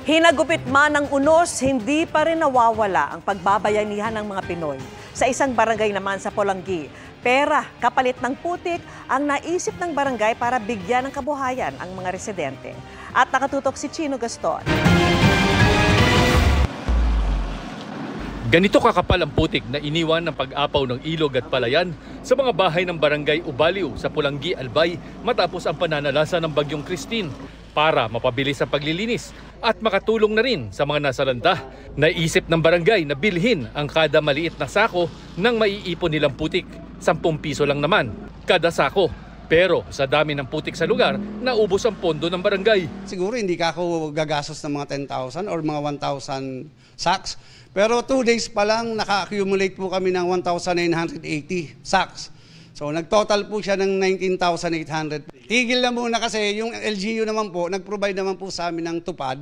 Hinagupit man ng unos, hindi pa rin nawawala ang pagbabayanihan ng mga Pinoy. Sa isang barangay naman sa Pulangi, pera kapalit ng putik ang naisip ng barangay para bigyan ng kabuhayan ang mga residente. At nakatutok si Chino Gaston. Ganito kakapal ang putik na iniwan ng pag-apaw ng ilog at palayan sa mga bahay ng barangay Ubaliw sa Pulangi, Albay matapos ang pananalasa ng bagyong Christine. Para mapabilis ang paglilinis at makatulong na rin sa mga nasalanta, naisip ng barangay na bilhin ang kada maliit na sako ng maiipon nilang putik. 10 piso lang naman kada sako. Pero sa dami ng putik sa lugar, naubos ang pondo ng barangay. Siguro hindi ka ako gagastos ng mga 10,000 or mga 1,000 sacks. Pero 2 days pa lang naka-accumulate po kami ng 1,980 sacks. So nag-total po siya ng 19,800. Tigil na muna kasi yung LGU naman po, nag-provide naman po sa amin ng tupad.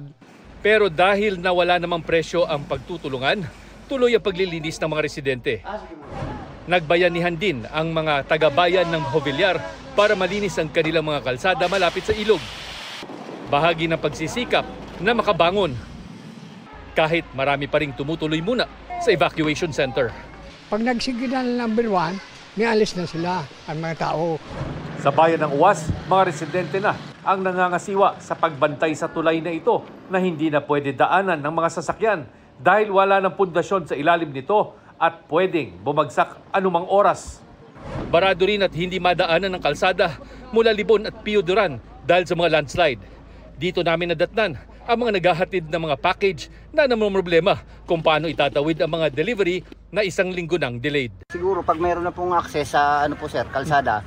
Pero dahil nawala namang presyo ang pagtutulungan, tuloy ang paglilinis ng mga residente. Nagbayanihan din ang mga taga-bayan ng Jovellar para malinis ang kanilang mga kalsada malapit sa ilog. Bahagi ng pagsisikap na makabangon. Kahit marami pa ring tumutuloy muna sa evacuation center. Pag nagsigilan ng number 1, may alis na sila ang mga tao. Sa bayan ng Uwas, mga residente na ang nangangasiwa sa pagbantay sa tulay na ito na hindi na pwede daanan ng mga sasakyan dahil wala ng pundasyon sa ilalim nito at pwedeng bumagsak anumang oras. Barado rin at hindi madaanan ng kalsada mula Libon at Pio Duran dahil sa mga landslide. Dito namin nadatnan ang mga naghahatid ng mga package na namumroblema kung paano itatawid ang mga delivery na 1 linggo nang delayed. Siguro pag mayroon na pong access sa kalsada,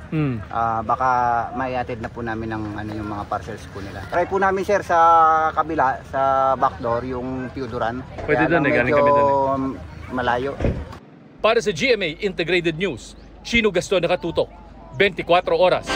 baka maiatid na po namin ng yung mga parcels po nila. Try po namin sir sa kabila, sa backdoor, yung Pioduran. Pwede doon, galing kami doon. Malayo. Para sa GMA Integrated News, Chino Gaston nakatutok, 24 oras.